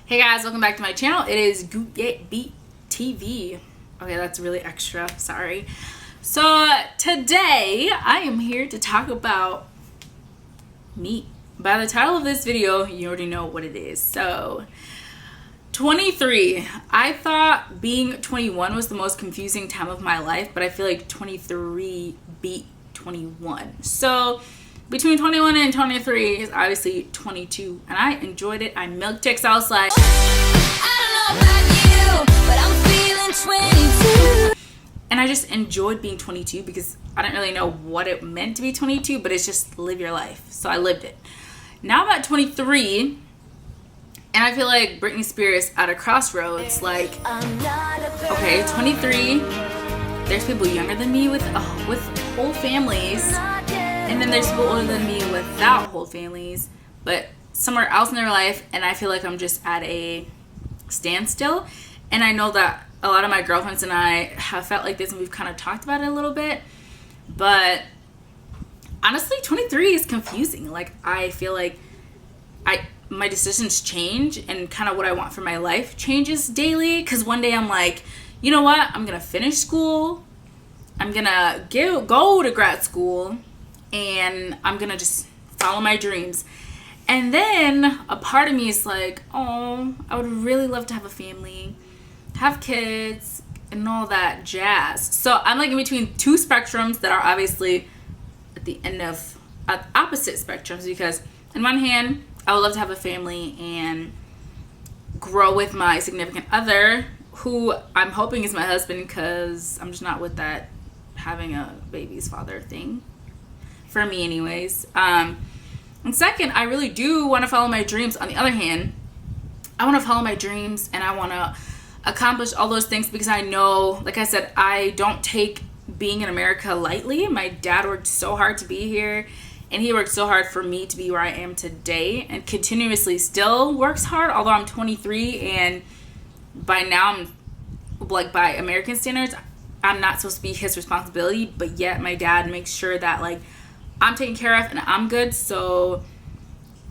Hey guys, welcome back to my channel. It is Guye B TV. Okay, that's really extra, sorry. So today I am here to talk about me. By the title of this video, you already know what it is. So 23. I thought being 21 was the most confusing time of my life, but I feel like 23 beat 21. So between 21 and 23 is obviously 22, and I enjoyed it. I milked ticks. I was like, I don't know about you, but I'm feeling 22. And I just enjoyed being 22 because I didn't really know what it meant to be 22, but it's just live your life. So I lived it. Now I'm at 23, and I feel like Britney Spears at a crossroads. Like, okay, 23. There's people younger than me with whole families. And then there's people older than me without whole families, but somewhere else in their life, and I feel like I'm just at a standstill. And I know that a lot of my girlfriends and I have felt like this, and we've kind of talked about it a little bit. But honestly, 23 is confusing. Like, I feel like my decisions change, and kind of what I want for my life changes daily. Because one day I'm like, you know what? I'm gonna finish school. I'm gonna go to grad school. And I'm gonna just follow my dreams. And then a part of me is like, oh, I would really love to have a family, have kids, and all that jazz. So I'm like in between two spectrums that are obviously at opposite spectrums, because on one hand, I would love to have a family and grow with my significant other, who I'm hoping is my husband, because I'm just not with that having a baby's father thing. For me anyways. And second, I really do want to follow my dreams. On the other hand, I want to follow my dreams, and I want to accomplish all those things, because I know, like I said, I don't take being in America lightly. My dad worked so hard to be here, and he worked so hard for me to be where I am today, and continuously still works hard, although I'm 23, and by now I'm, like, by American standards, I'm not supposed to be his responsibility, but yet my dad makes sure that, like, I'm taken care of and I'm good. So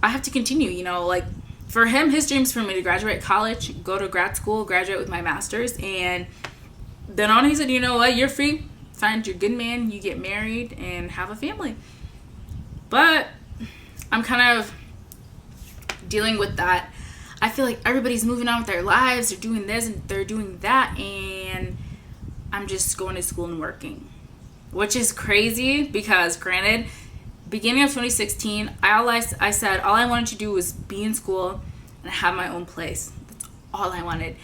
I have to continue, you know, like, for him, his dream is for me to graduate college, go to grad school, graduate with my master's, and then on he said, you know what, you're free, find your good man, you get married and have a family. But I'm kind of dealing with that. I feel like everybody's moving on with their lives, they're doing this and they're doing that, and I'm just going to school and working. Which is crazy, because granted, beginning of 2016, I said all I wanted to do was be in school and have my own place. That's all I wanted.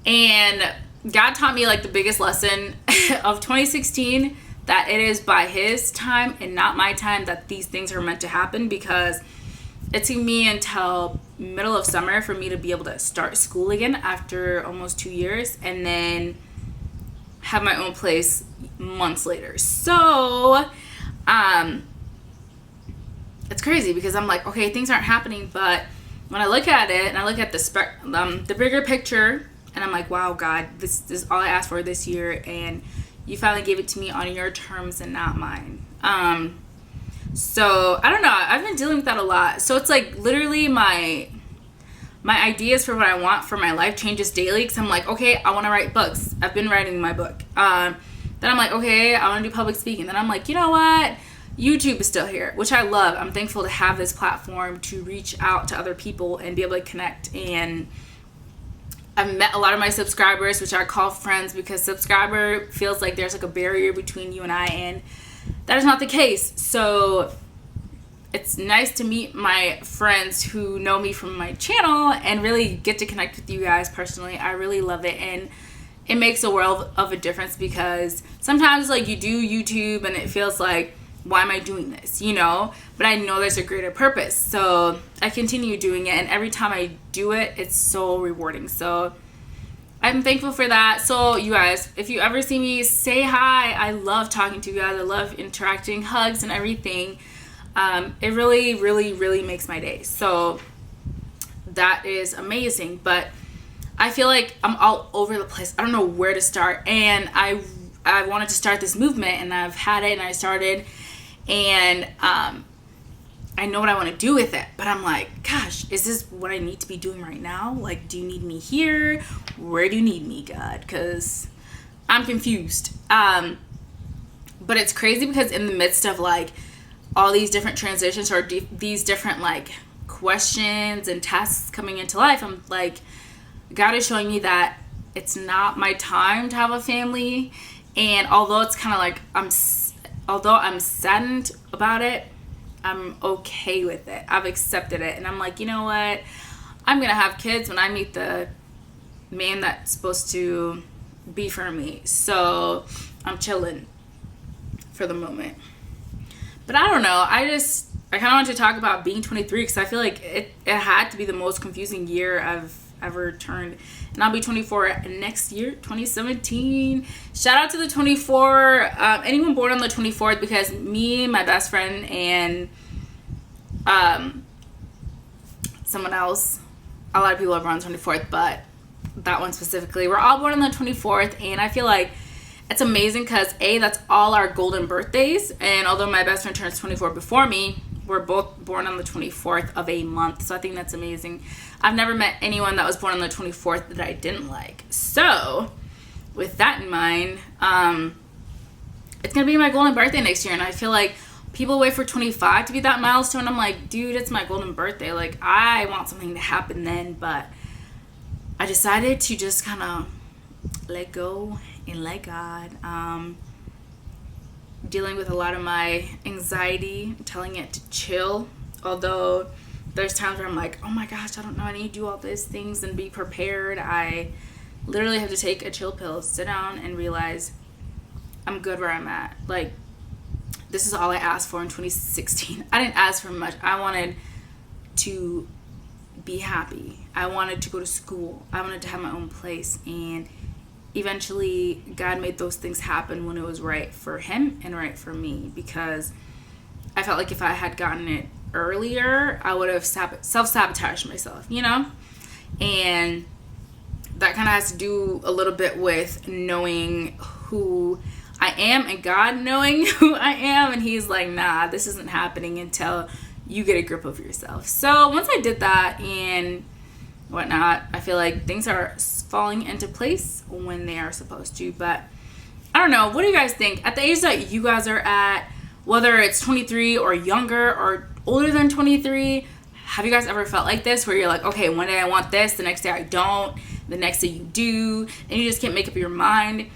And God taught me, like, the biggest lesson of 2016, that it is by his time and not my time that these things are meant to happen, because it took me until middle of summer for me to be able to start school again after almost 2 years, and then have my own place months later. So it's crazy, because I'm like, okay, things aren't happening, but when I look at it and I look at the bigger picture, and I'm like, wow, God, this is all I asked for this year, and you finally gave it to me on your terms and not mine. So I don't know, I've been dealing with that a lot. So it's like literally my ideas for what I want for my life changes daily, because I'm like, okay, I want to write books. I've been writing my book. Then I'm like, okay, I want to do public speaking. Then I'm like, you know what? YouTube is still here, which I love. I'm thankful to have this platform to reach out to other people and be able to connect. And I've met a lot of my subscribers, which I call friends, because subscriber feels like there's like a barrier between you and I, and that is not the case. So it's nice to meet my friends who know me from my channel and really get to connect with you guys personally. I really love it, and it makes a world of a difference, because sometimes, like, you do YouTube and it feels like, why am I doing this, you know? But I know there's a greater purpose, so I continue doing it, and every time I do it, it's so rewarding. So I'm thankful for that. So you guys, if you ever see me, say hi. I love talking to you guys. I love interacting, hugs and everything. It really, really, really makes my day. So that is amazing. But I feel like I'm all over the place. I don't know where to start. And I wanted to start this movement, and I've had it, and I started. And I know what I want to do with it, but I'm like, gosh, is this what I need to be doing right now? Like, do you need me here? Where do you need me, God? Because I'm confused. But it's crazy because in the midst of like all these different transitions or these different like questions and tasks coming into life, I'm like, God is showing me that it's not my time to have a family. And although it's kind of like although I'm saddened about it, I'm okay with it. I've accepted it. And I'm like, you know what? I'm going to have kids when I meet the man that's supposed to be for me. So I'm chilling for the moment. But I don't know. I kind of want to talk about being 23 because I feel like it had to be the most confusing year I've ever turned. And I'll be 24 next year, 2017. Shout out to the 24. Anyone born on the 24th, because me, my best friend, and someone else, a lot of people are born on the 24th, but that one specifically, we're all born on the 24th. And I feel like it's amazing because that's all our golden birthdays. And although my best friend turns 24 before me, we're both born on the 24th of a month. So I think that's amazing. I've never met anyone that was born on the 24th that I didn't like. So with that in mind, it's going to be my golden birthday next year. And I feel like people wait for 25 to be that milestone. I'm like, dude, it's my golden birthday. Like, I want something to happen then. But I decided to just kind of let go and let God. Dealing with a lot of my anxiety, telling it to chill. Although there's times where I'm like, oh my gosh, I don't know, I need to do all these things and be prepared. I literally have to take a chill pill, sit down, and realize I'm good where I'm at. Like, this is all I asked for in 2016. I didn't ask for much. I wanted to be happy. I wanted to go to school. I wanted to have my own place. And eventually God made those things happen when it was right for him and right for me, because I felt like if I had gotten it earlier, I would have self-sabotaged myself, you know? And that kind of has to do a little bit with knowing who I am and God knowing who I am. And he's like, nah, this isn't happening until you get a grip of yourself. So once I did that and whatnot, I feel like things are falling into place when they are supposed to. But I don't know, what do you guys think at the age that you guys are at, whether it's 23 or younger or older than 23? Have you guys ever felt like this, where you're like, okay, one day I want this, the next day I don't, the next day you do, and you just can't make up your mind?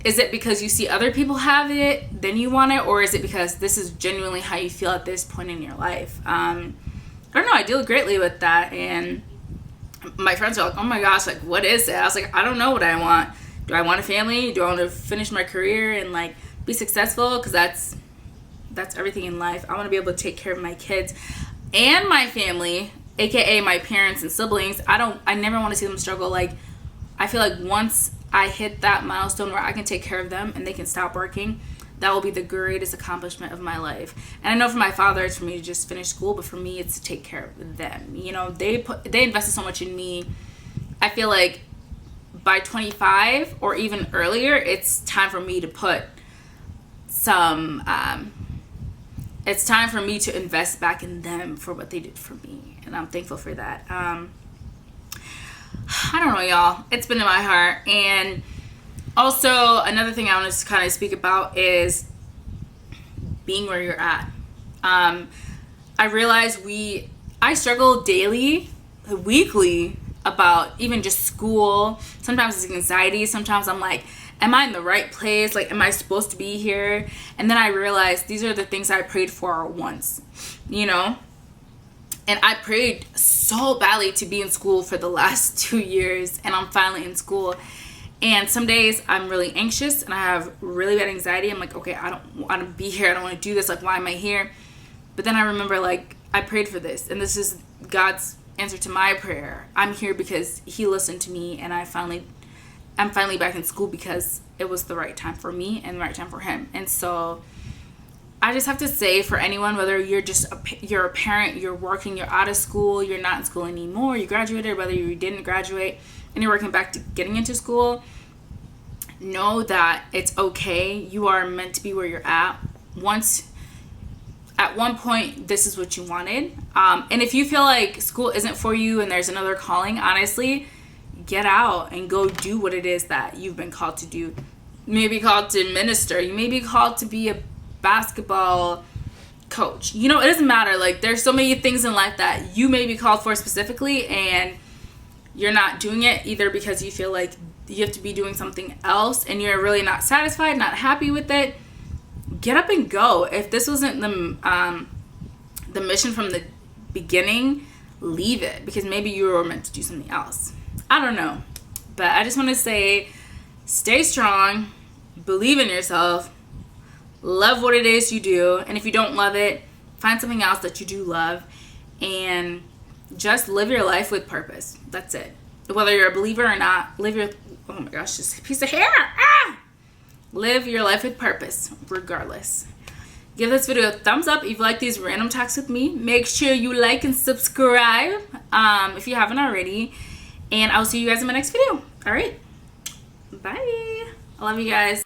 Is it because you see other people have it, then you want it, or is it because this is genuinely how you feel at this point in your life? I don't know, I deal greatly with that. And my friends are like, oh my gosh, like, what is it? I was like, I don't know what I want. Do I want a family? Do I want to finish my career and like be successful? Because that's everything in life. I want to be able to take care of my kids and my family, aka my parents and siblings. I never want to see them struggle. Like, I feel like once I hit that milestone where I can take care of them and they can stop working, that will be the greatest accomplishment of my life. And I know for my father, it's for me to just finish school, but for me, it's to take care of them. You know, they invested so much in me. I feel like by 25 or even earlier, it's time for me to put some, it's time for me to invest back in them for what they did for me. And I'm thankful for that. I don't know, y'all. It's been in my heart. And also, another thing I want to kind of speak about is being where you're at. I realize I struggle daily, weekly, about even just school. Sometimes it's anxiety. Sometimes I'm like, am I in the right place? Like, am I supposed to be here? And then I realize these are the things I prayed for once, you know? And I prayed so badly to be in school for the last 2 years, and I'm finally in school. And some days I'm really anxious and I have really bad anxiety. I'm like, okay, I don't want to be here. I don't want to do this. Like, why am I here? But then I remember, like, I prayed for this, and this is God's answer to my prayer. I'm here because he listened to me, and I'm finally back in school because it was the right time for me and the right time for him. And so I just have to say, for anyone, whether you're a parent, you're working, you're out of school, you're not in school anymore, you graduated, whether you didn't graduate, and you're working back to getting into school, know that it's okay. You are meant to be where you're at. Once at one point this is what you wanted. And if you feel like school isn't for you and there's another calling, honestly, get out and go do what it is that you've been called to do. You may be called to minister. You may be called to be a basketball coach. You know, it doesn't matter. Like, there's so many things in life that you may be called for specifically, and you're not doing it either because you feel like you have to be doing something else and you're really not satisfied, not happy with it. Get up and go. If this wasn't the mission from the beginning, leave it, because maybe you were meant to do something else. I don't know. But I just want to say, stay strong, believe in yourself, love what it is you do, and if you don't love it, find something else that you do love, and just live your life with purpose. That's it. Whether you're a believer or not, oh my gosh, just a piece of hair. Live your life with purpose, regardless. Give this video a thumbs up if you like these random talks with me. Make sure you like and subscribe if you haven't already. And I'll see you guys in my next video. All right. Bye. I love you guys.